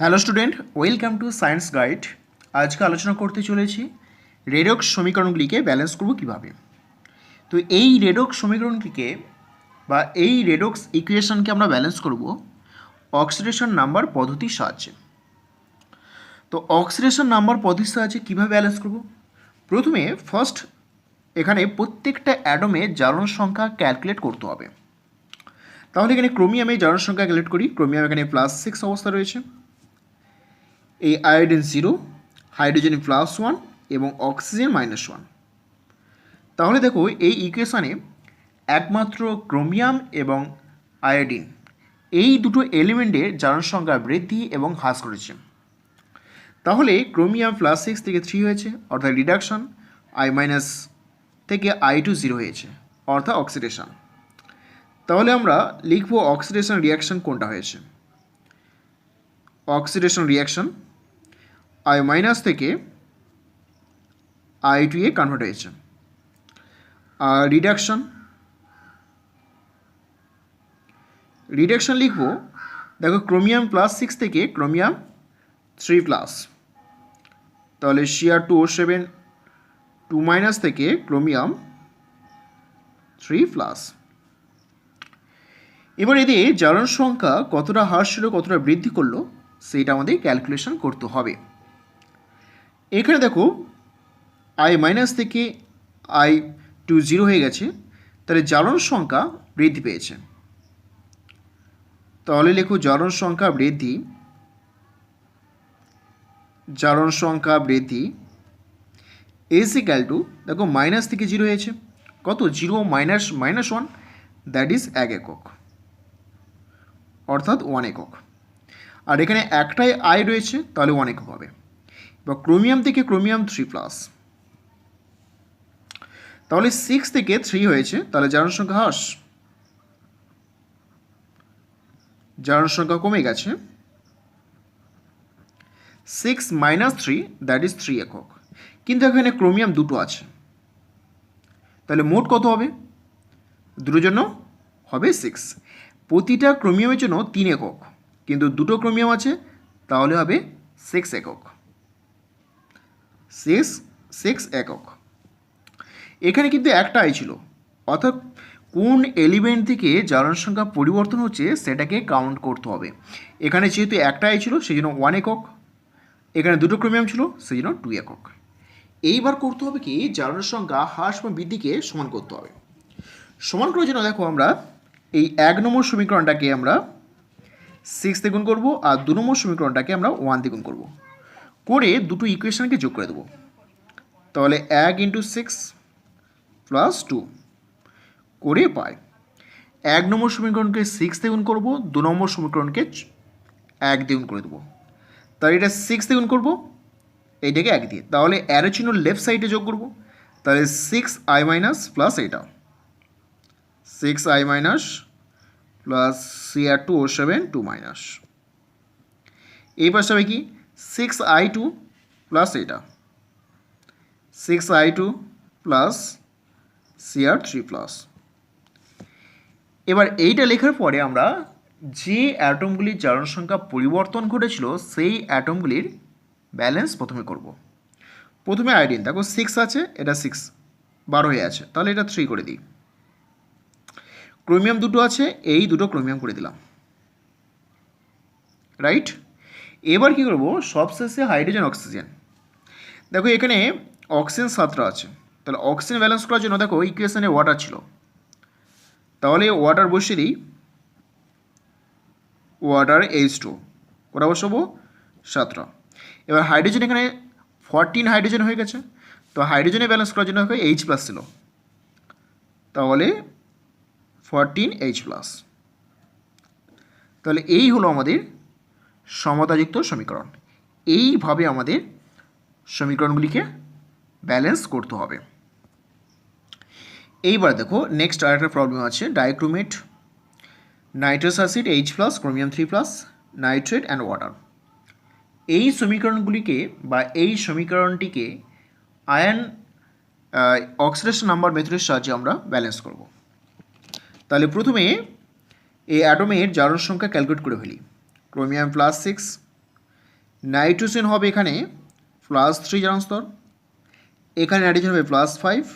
Hello student, welcome to science guide. আজকে আলোচনা করতে চলেছি রেডক্স সমীকরণগুলিকে ব্যালেন্স করব কিভাবে। তো এই রেডক্স সমীকরণটিকে বা এই রেডক্স ইকুয়েশনকে আমরা ব্যালেন্স করব অক্সিডেশন নাম্বার পদ্ধতির সাহায্যে। তো অক্সিডেশন নাম্বার পদ্ধতির সাহায্যে কীভাবে ব্যালেন্স করব? প্রথমে ফার্স্ট এখানে প্রত্যেকটা অ্যাটমে জারণ সংখ্যা ক্যালকুলেট করতে হবে। তাহলে এখানে ক্রোমিয়ামে জারণ সংখ্যা ক্যালকুলেট করি। ক্রোমিয়াম এখানে +6 অবস্থা রয়েছে, এই আয়োডিন 0, হাইড্রোজেন +1 এবং অক্সিজেন -1। তাহলে দেখো এই ইকুয়েশানে একমাত্র ক্রোমিয়াম এবং আয়োডিন এই দুটো এলিমেন্টের জারণ সংখ্যা বৃদ্ধি এবং হ্রাস করেছে। তাহলে ক্রোমিয়াম +6 থেকে 3 হয়েছে অর্থাৎ রিডাকশন, I- থেকে I2 0 হয়েছে অর্থাৎ অক্সিডেশন। তাহলে আমরা লিখব অক্সিডেশন রিয়াকশন কোনটা হয়েছে। অক্সিডেশন রিয়াকশন I- থেকে I2 এ কনভার্ট হয়েছে। আর রিডাকশন লিখব, দেখো ক্রোমিয়াম +6 থেকে ক্রোমিয়াম 3+, তাহলে Cr2O7 2- থেকে ক্রোমিয়াম 3+। এবার এদের জারণ সংখ্যা কতটা হ্রাস ছিল কতটা বৃদ্ধি করলো সেইটা আমাদের ক্যালকুলেশন করতে হবে। এখানে দেখো I- থেকে I2 0 হয়ে গেছে, তাহলে জারণ সংখ্যা বৃদ্ধি পেয়েছে। তাহলে লেখো জারণ সংখ্যা ইজ ইকাল টু, দেখো মাইনাস থেকে 0 হয়েছে, কত 0 -1, দ্যাট ইজ 1 একক অর্থাৎ 1 একক। আর এখানে একটাই আই রয়েছে তাহলে 1 একক হবে। বা ক্রোমিয়াম থেকে ক্রোমিয়াম 3+, তাহলে 6 থেকে 3 হয়েছে, তাহলে জারণ সংখ্যা হ্রাস, জারণ সংখ্যা কমে গেছে। 6 - 3 দ্যাট ইজ 3 একক। কিন্তু এখানে ক্রোমিয়াম দুটো আছে, তাহলে মোট কত হবে? দুটোর জন্য হবে 6। প্রতিটা ক্রোমিয়ামের জন্য 3 একক, কিন্তু দুটো ক্রোমিয়াম আছে তাহলে হবে 6 একক। 6 একক। এখানে কিন্তু একটা আই ছিল, অর্থাৎ কোন এলিমেন্ট থেকে জারণ সংখ্যা পরিবর্তন হচ্ছে সেটাকে কাউন্ট করতে হবে। এখানে যেহেতু একটা আই ছিল সেই জন্য 1 একক, এখানে দুটো ক্রোমিয়াম ছিল সেই জন্য 2 একক। এইবার করতে হবে কি, জারণ সংখ্যা হ্রাস বা বৃদ্ধিকে সমান করতে হবে। সমান করার জন্য দেখো আমরা এই 1 নম্বর সমীকরণটাকে আমরা 6 দিয়ে গুণ করবো, আর 2 নম্বর সমীকরণটাকে আমরা 1 দিয়ে গুণ করবো, করে দুটো ইকুয়েশনকে যোগ করে দেবো। তাহলে 1 × 6 + 2 করে পাই 1 নম্বর সমীকরণকে 6 দিয়ে গুণ করবো, 2 নম্বর সমীকরণকে 1 দিয়ে গুণ করে দেবো। তাহলে এটা 6 দিয়ে গুণ করবো, এইটাকে 1 দিয়ে, তাহলে অ্যারো চিহ্ন লেফট সাইডে যোগ করবো। তাহলে 6I- প্লাস এটা 6I- প্লাস Cr2O7 2-, এই পাশে হবে কি 6I2 প্লাস এটা 6I2 প্লাস Cr3+। এবার এইটা লেখার পরে আমরা যে অ্যাটমগুলির জারণ সংখ্যা পরিবর্তন ঘটেছিল সেই অ্যাটমগুলির ব্যালেন্স প্রথমে করব। প্রথমে আয়োডিন, দেখো 6 আছে, এটা 6 12 হয়ে আছে, তাহলে এটা 3 করে দিই। ক্রোমিয়াম দুটো আছে, এই দুটো ক্রোমিয়াম করে দিলাম, রাইট। এবার কি করব, সবশেষে হাইড্রোজেন অক্সিজেন। দেখো এখানে অক্সিজেন 7টা আছে, তাহলে অক্সিজেন ব্যালেন্স করার জন্য দেখো ইকুয়েশনে ওয়াটার ছিল, তাহলে ওয়াটার বসিয়ে দিই। ওয়াটার H2 কটা বসাবো? 7টা। এবার হাইড্রোজেন এখানে 14 হাইড্রোজেন হয়ে গেছে, তো হাইড্রোজেনে ব্যালেন্স করার জন্য H+ ছিল, তাহলে 14H+। তাহলে এই হলো আমাদের সমতাযুক্ত সমীকরণ। এইভাবে আমাদের সমীকরণগুলিকে ব্যালেন্স করতে হবে। এইবার দেখো নেক্সট আরেকটা প্রবলেম আছে, dichromate, nitrous acid H+, chromium 3+, nitrate and water. এই সমীকরণগুলিকে বা এই সমীকরণটিকে আয়ন অক্সিডেশন নাম্বার মেথডের সাহায্যে আমরা ব্যালেন্স করব। তাহলে প্রথমে এই অ্যাটমের জারণ সংখ্যা ক্যালকুলেট করে ফেলি। ক্রোমিয়াম +6 নাইট্রোজেন হবে এখানে +3 জারণ স্তর, এখানে নাইট্রোজেন হবে +5।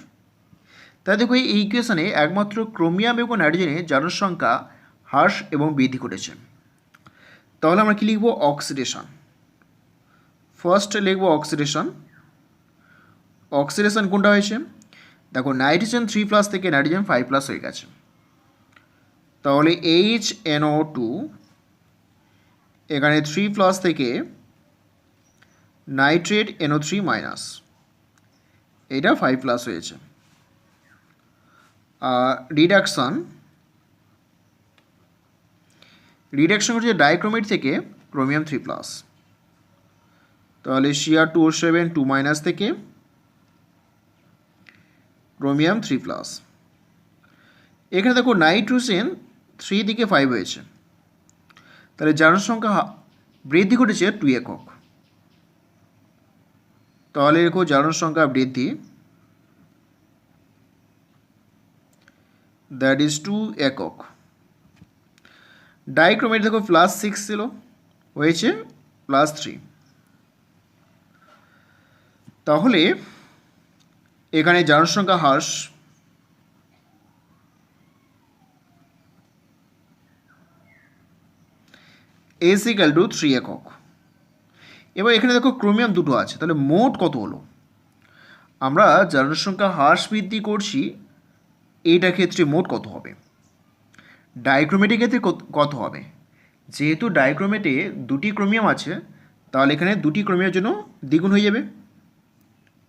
তাই দেখো এই ইকুয়েশনে একমাত্র ক্রোমিয়াম এবং নাইট্রোজেনের জারণ সংখ্যা হ্রাস এবং বৃদ্ধি ঘটেছে। তাহলে আমরা কি লিখব? অক্সিডেশন। ফার্স্ট লিখব অক্সিডেশন। অক্সিডেশন কোনটা হয়েছে? দেখো নাইট্রোজেন 3+ থেকে নাইট্রোজেন 5+ হয়ে গেছে, তাহলে HNO2 এখানে 3+ থেকে নাইট্রেট NO3-, এটা 5+ হয়েছে। রিডাকশন হচ্ছে ডাইক্রোমেট থেকে ক্রোমিয়াম 3+, তাহলে Cr2O7 2- থেকে ক্রোমিয়াম 3+। এখানে দেখো নাইট্রোজেন 3 থেকে 5 হয়েছে, তাহলে জারণ সংখ্যা বৃদ্ধি ঘটেছে 2 একক, তাহলে দেখো জারণ সংখ্যা বৃদ্ধি, দ্যাট ইজ 2 একক। ডাইক্রোমেট দেখো +6 ছিল, হয়েছে +3, তাহলে এখানে জারণ সংখ্যা হ্রাস, S=3 একক। এবার এখানে দেখো ক্রোমিয়াম দুটো আছে, তাহলে মোট কত হলো? আমরা জারণ সংখ্যা হ্রাস বৃদ্ধি করছি, এইটার ক্ষেত্রে মোট কত হবে? ডাইক্রোমেটের ক্ষেত্রে কত হবে? যেহেতু ডাইক্রোমেটে দুটি ক্রোমিয়াম আছে, তাহলে এখানে দুটি ক্রোমিয়ামের জন্য দ্বিগুণ হয়ে যাবে,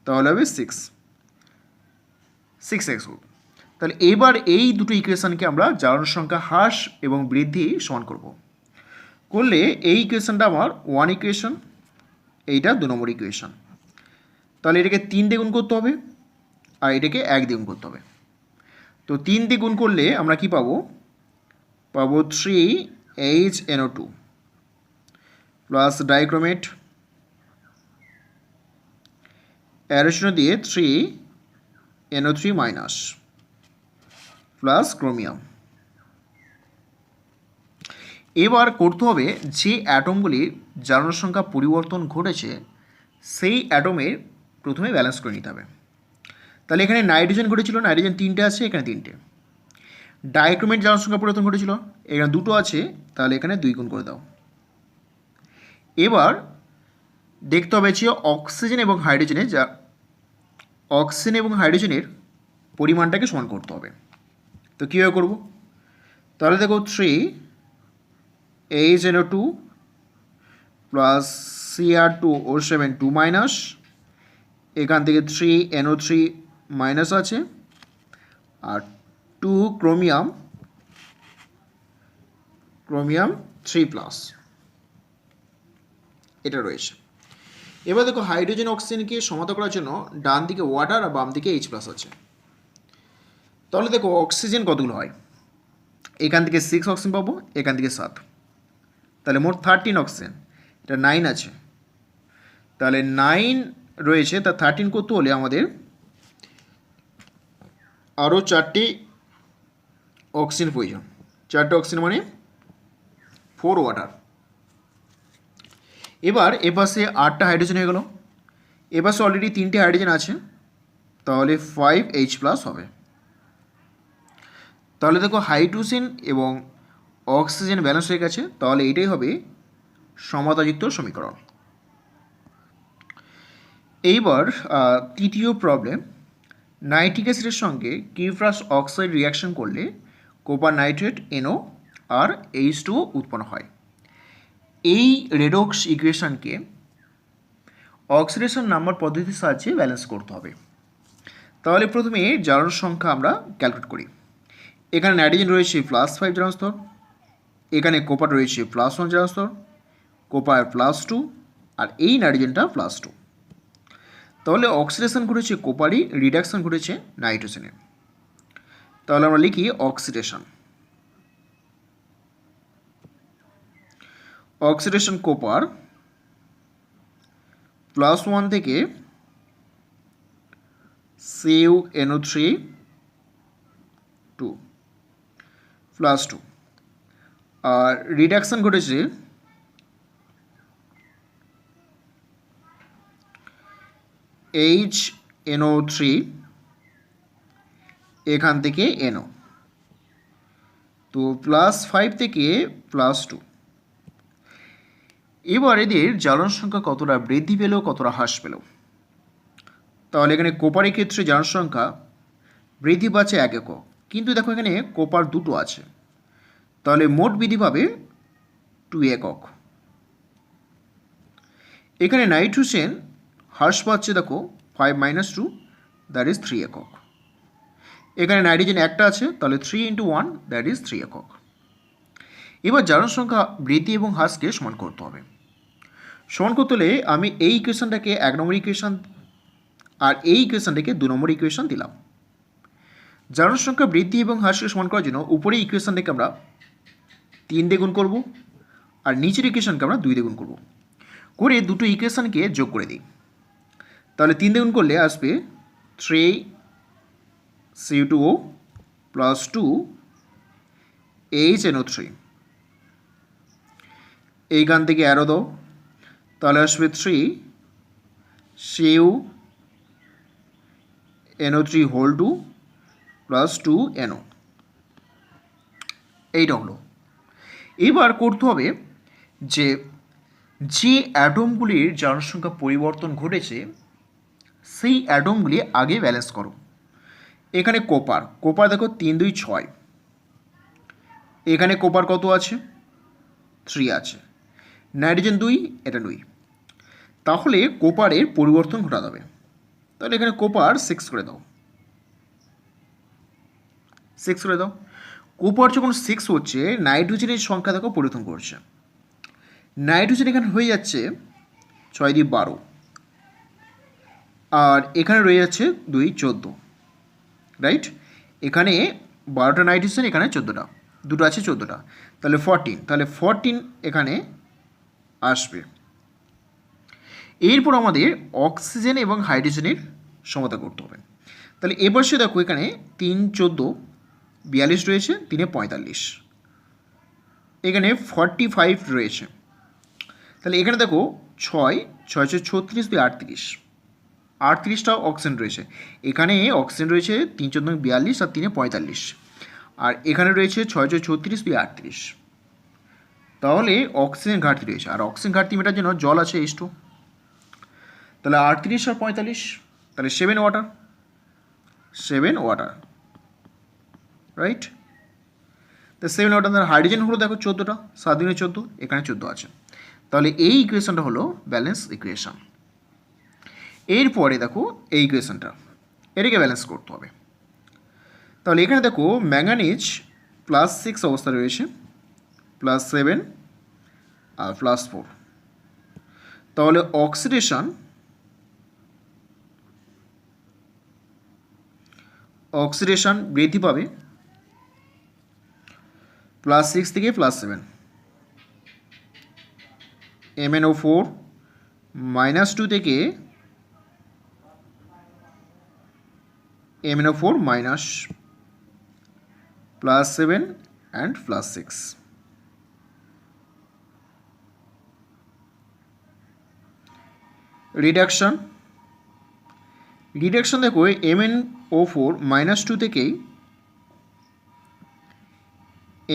তাহলে হবে 6x। তাহলে এবার এই দুটো ইকুয়েশনকে আমরা জারণ সংখ্যা হ্রাস এবং বৃদ্ধি সমান করব। করলে এই ইকুয়েশনটা আমার 1 ইকুয়েশন, এইটা 2 নম্বর ইকুয়েশন। তাহলে এটাকে 3 দিয়ে গুণ করতে হবে আর এটাকে 1 দিয়ে গুণ করতে হবে। তো 3 দিয়ে গুণ করলে আমরা কি পাবো? পাবো 3HNO2 প্লাস ডাইক্রোমেট, অ্যারোশন দিয়ে 3NO3- প্লাস ক্রোমিয়াম। এবার করতে হবে যে অ্যাটমগুলির জারণ সংখ্যা পরিবর্তন ঘটেছে সেই অ্যাটমের প্রথমে ব্যালেন্স করে নিতে হবে। তাহলে এখানে নাইট্রোজেন ঘটেছিল, নাইট্রোজেন 3টে আছে, এখানে 3টে। ডাইক্রোমেট জারণ সংখ্যা পরিবর্তন ঘটেছিল, এখানে 2টো আছে, তাহলে এখানে 2 গুণ করে দাও। এবার দেখতে হবে যে অক্সিজেন এবং হাইড্রোজেনের পরিমাণটাকে সমান করতে হবে। তো কীভাবে করব? তাহলে দেখো 3HNO2 প্লাস Cr2O7 2-, এখান থেকে 3NO3- আছে, আর 2 ক্রোমিয়াম 3+, এটা রয়েছে। এবার দেখো হাইড্রোজেন অক্সিজেনকে সমাপ্ত করার জন্য ডান দিকে ওয়াটার আর বাম দিকে H+ আছে। তাহলে দেখো অক্সিজেন কতগুলো হয়? এখান থেকে 6 অক্সিজেন পাবো, এখান থেকে 7, তাহলে মোট 13 অক্সিজেন। এটা 9 আছে, তাহলে 9 রয়েছে, তা 13 করতে হলে আমাদের আরও 4টি অক্সিজেন প্রয়োজন। 4টে অক্সিজেন মানে 4 ওয়াটার। এবার এপাশে 8টা হাইড্রোজেন হয়ে গেল, এপাশে অলরেডি 3টে হাইড্রোজেন আছে, তাহলে 5H+ হবে। তাহলে দেখো হাইড্রোজেন এবং অক্সিজেন ব্যালেন্স হয়ে গেছে, তাহলে এটাই হবে সমতাযুক্ত সমীকরণ। এইবার তৃতীয় প্রবলেম, নাইট্রিক অ্যাসিডের সঙ্গে কিউপ্রাস অক্সাইড রিয়াকশন করলে কোপার নাইট্রেট NO আর H2O উৎপন্ন হয়। এই রেডক্স ইকুয়েশনকে অক্সিডেশন নাম্বার পদ্ধতির সাহায্যে ব্যালেন্স করতে হবে। তাহলে প্রথমে জারণ সংখ্যা আমরা ক্যালকুলেট করি। এখানে নাইট্রোজেন রয়েছে +5 জারণ স্তর, এখানে কোপার রয়েছে +1 জারণ স্তর, কোপার +2, আর এই নাইট্রোজেনটা +2। তাহলে অক্সিডেশন ঘটেছে কোপারই, রিডাকশন ঘটেছে নাইট্রোজেনে। তাহলে আমরা লিখি অক্সিডেশন কোপার +1 থেকে CuNO3 2 +2, আর রিডাকশন ঘটেছে HNO3 এখান থেকে NO, তো +5 থেকে +2। এবার এদের জ্বালন সংখ্যা কতটা বৃদ্ধি পেল কতটা হ্রাস পেল। তাহলে এখানে কোপারের ক্ষেত্রে জ্বালন সংখ্যা বৃদ্ধি পাচ্ছে 1 একক, কিন্তু দেখো এখানে কোপার দুটো আছে, তাহলে মোট বৃদ্ধি পাবে 2 একক। এখানে নাইট্রোজেন হ্রাস পাচ্ছে দেখো 5 - 2 দ্যাট ইজ 3 একক। এখানে নাইট্রোজেন একটা আছে, তাহলে 3 × 1 দ্যাট ইজ 3 একক। এবার জ্বালন সংখ্যা বৃদ্ধি এবং হ্রাসকে সমান করতে হবে। সমান করতে হলে আমি এই ইকুয়েশনটাকে 1 নম্বর ইকুয়েশন আর এই ইকুয়েশনটাকে 2 নম্বর ইকুয়েশন দিলাম। জ্বালন সংখ্যা বৃদ্ধি এবং হ্রাসকে সমান করার জন্য উপরে ইকুয়েশনটাকে আমরা 3 দিয়ে গুণ করব, আর নিচের ইকুয়েশনকে আমরা 2 দিয়ে গুণ করব, করে দুটো ইকুয়েশনকে যোগ করে দিই। তাহলে 3 দিয়ে গুণ করলে আসবে 3CO2 + 2 HNO3। এইখান থেকে অ্যারো দাও, তাহলে আসবে 3CuNO3 + 2NO। এইটা হলো। এবার করতে হবে যে অ্যাটমগুলির জ্বালন সংখ্যা পরিবর্তন ঘটেছে সেই অ্যাটমগুলি আগে ব্যালেন্স করো। এখানে কোপার দেখো 3 2 6, এখানে কোপার কত আছে 3 আছে, নাইট্রোজেন 2 এটা 2, তাহলে কোপারের পরিবর্তন ঘটাতে হবে। তাহলে এখানে কোপার 6 করে দাও, 6 করে দাও। কোপার যখন 6 হচ্ছে, নাইট্রোজেনের সংখ্যা দেখো পরিবর্তন করছে। নাইট্রোজেন এখানে হয়ে যাচ্ছে 6 দিয়ে 12, আর এখানে রয়ে যাচ্ছে 2 14, রাইট। এখানে 12টা নাইট্রোজেন, এখানে 14টা, দুটো আছে 14টা, তাহলে 14, তাহলে 14 এখানে আসবে। এরপর আমাদের অক্সিজেন এবং হাইড্রোজেনের সমতা করতে হবে। তাহলে এবার সে দেখো এখানে 3 14 42 রয়েছে, 3 45, এখানে 45 রয়েছে। তাহলে এখানে দেখো 6 6 36 2 38, 38টা অক্সিজেন রয়েছে। এখানে অক্সিজেন রয়েছে 3 14 42 আর 3 45, আর এখানে রয়েছে 6 36 2 38। তাহলে অক্সিজেন ঘাটতি রয়েছে, আর অক্সিজেন ঘাটতি মেটার জন্য জল আছে H2। তাহলে 38 আর 45, তাহলে 7 ওয়াটার, রাইট। তো 7 ওয়াটার। তাহলে হাইড্রোজেন হলো দেখো 14টা, 7 × 14, এখানে 14 আছে। তাহলে এই ইকুয়েশনটা হলো ব্যালেন্স ইকুয়েশন। এরপরে দেখো এই ইকুয়েশনটা, এটাকে ব্যালেন্স করতে হবে। তাহলে এখানে দেখো ম্যাঙ্গানিজ +6 অবস্থা রয়েছে, +7 আর +4। তাহলে অক্সিডেশন বৃদ্ধি পাবে +6 থেকে +7, MnO4 -2 থেকে MnO4 +7 and +6। রিডাকশন দেখো MnO4 -2 থেকে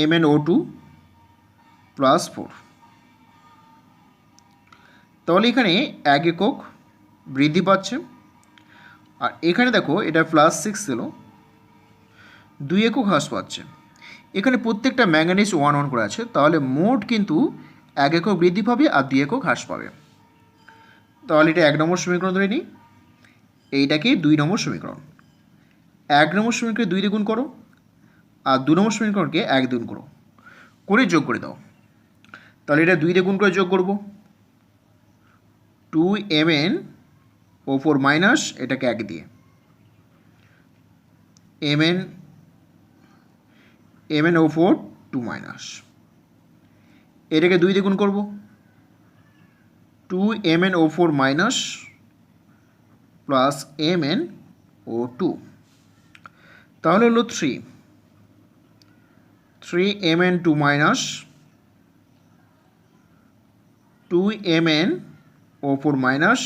MnO2 +4। তাহলে এখানে 1 একক বৃদ্ধি পাচ্ছে, আর এখানে দেখো এটা +6 ছিল, 2 একক হ্রাস পাচ্ছে। এখানে প্রত্যেকটা ম্যাঙ্গানিজ 1 1 করে আছে, তাহলে মোট কিন্তু 1 একক বৃদ্ধি পাবে আর 2 একক হ্রাস পাবে। তাহলে এটা 1 নম্বর সমীকরণ ধরে নিই, এইটাকে 2 নম্বর সমীকরণ। 1 নম্বর সমীকরণকে 2 দিয়ে গুণ করো, আর 2 নম্বর সমীকরণকে 1 দিয়ে গুণ করো, করে যোগ করে দাও। তাহলে এটা 2 দিয়ে গুণ করে যোগ করব, 2MnO4 মাইনাস এটাকে 1 দিয়ে, MnO4 2 মাইনাস, এটাকে 2 দিয়ে গুণ করব, 2MnO4 মাইনাস প্লাস MnO2, তাহলে হলো 3Mn2 minus 2MnO4 minus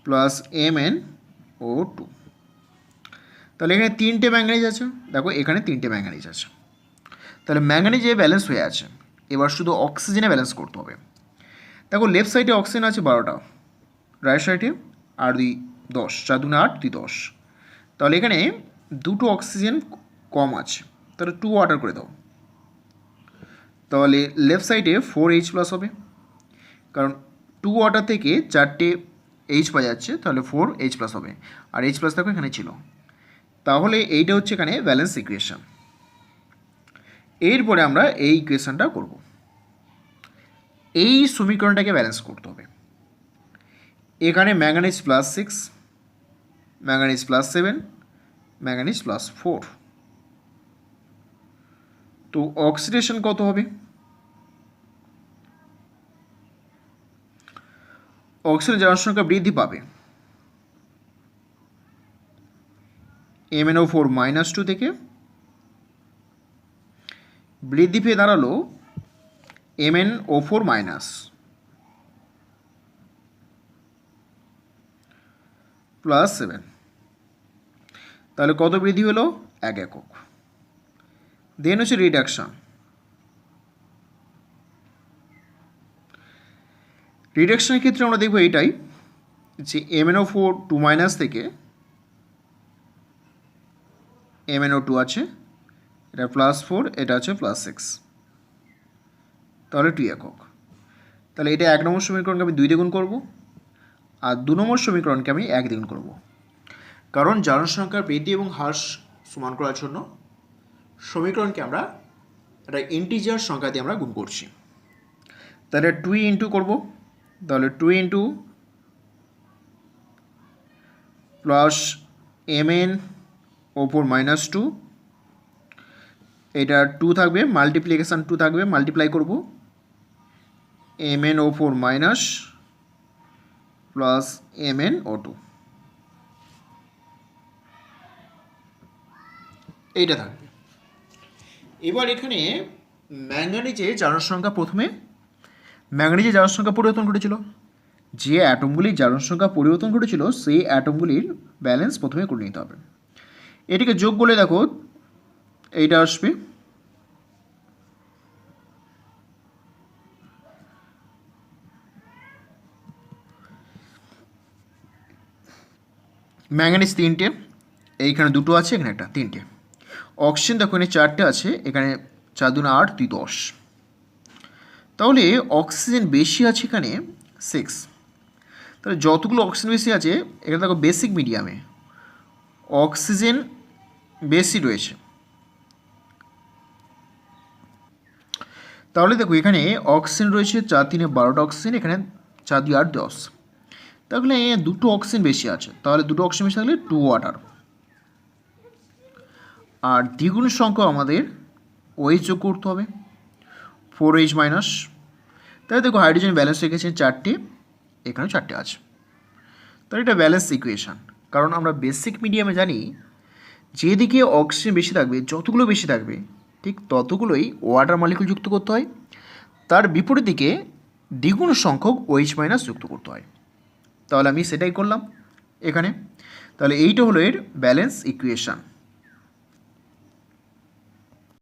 plus MnO2। তাহলে এখানে 3টে ম্যাঙ্গানিজ আছে, দেখো এখানে 3টে ম্যাঙ্গানিজ আছে। তাহলে ম্যাঙ্গানিজে ব্যালেন্স হয়ে আছে, এবার শুধু অক্সিজেনে ব্যালেন্স করতে হবে। দেখো লেফট সাইডে অক্সিজেন আছে 12টা, রাইট সাইডে আর 2 10, 4 2 8 2 10। তাহলে এখানে 2টো অক্সিজেন কম আছে, তাহলে 2 ওয়াটার করে দাও। তাহলে লেফট সাইডে 4H+ হবে, কারণ 2 ওয়াটার থেকে 4টে H পাওয়া যাচ্ছে, তাহলে 4H+ হবে। আর H+ দেখো এখানে ছিল, তাহলে এইটা হচ্ছে এখানে ব্যালেন্স ইকুয়েশন। এরপরে আমরা এই ইকুয়েশনটা করব। এই সমীকরণটাকে ব্যালেন্স করতে হবে। এখানে ম্যাঙ্গানিজ +6, ম্যাঙ্গানিজ +7, ম্যাঙ্গানিজ +4। তো অক্সিডেশন কত হবে? অক্সিজেন জনসংখ্যা বৃদ্ধি পাবে, MnO4 - 2 থেকে বৃদ্ধি পেয়ে দাঁড়ালো MnO4- +7। তাহলে কত বৃদ্ধি হলো? 1 একক। দেন হচ্ছে রিডাকশান। রিডাকশনের ক্ষেত্রে আমরা দেখব এইটাই যে MnO4 থেকে MnO2 আছে, এটা +4, এটা আছে +6, তাহলে 2 একক। তাহলে এটা 1 নম্বর সমীকরণকে আমি 2 দিয়ে গুণ করব, আর 2 নম্বর সমীকরণকে আমি 1 দিয়ে গুণ করব। কারণ জনসংখ্যার বৃদ্ধি এবং হ্রাস সমান করার জন্য সমীকরণকে আমরা একটা ইন্টিজার সংখ্যা দিয়ে আমরা গুণ করছি। তাহলে 2 ইন্টু করব, তাহলে 2 ইন্টু প্লাস MnO4 - 2, এটা 2 থাকবে, মাল্টিপ্লিকেশান 2 থাকবে, মাল্টিপ্লাই করব MnO4- প্লাস MnO2, এইটা থাকবে। এবার এখানে ম্যাঙ্গানিজের জনসংখ্যা পরিবর্তন ঘটেছিল, যে অ্যাটমগুলির জনসংখ্যা পরিবর্তন ঘটেছিল সেই অ্যাটমগুলির ব্যালেন্স প্রথমে করে নিতে হবে। এটিকে যোগ করলে দেখো এইটা আসবে, ম্যাঙ্গানিজ 3টে, এইখানে 2টো আছে, এখানে একটা, 3টে। অক্সিজেন দেখো এখানে 4টে আছে, এখানে 4 2 8 2 10। তাহলে অক্সিজেন বেশি আছে এখানে 6। তাহলে যতগুলো অক্সিজেন বেশি আছে এখানে দেখো বেসিক মিডিয়ামে অক্সিজেন বেশি রয়েছে। তাহলে দেখো এখানে অক্সিজেন রয়েছে 4 3 12টা অক্সিজেন, এখানে 4 2 8 10। তাহলে 2টো অক্সিজেন বেশি আছে, তাহলে 2টো অক্সিজেন বেশি থাকলে 2 ওয়াটার। আর দ্বিগুণ সংখ্যা আমাদের OH যোগ করতে হবে, 4H-। তাহলে দেখো হাইড্রোজেন ব্যালেন্স রেখেছেন 4টে, এখানেও 4টে আছে। তাহলে এটা ব্যালেন্স ইকুয়েশান। কারণ আমরা বেসিক মিডিয়ামে জানি যেদিকে অক্সিজেন বেশি থাকবে, যতগুলো বেশি থাকবে ঠিক ততগুলোই ওয়াটার মলিকুল যুক্ত করতে হয়, তার বিপরীত দিকে দ্বিগুণ সংখ্যক OH- যুক্ত করতে হয়। তাহলে আমি সেটাই করলাম এখানে। তাহলে এইটা হলো এর ব্যালেন্স ইকুয়েশান।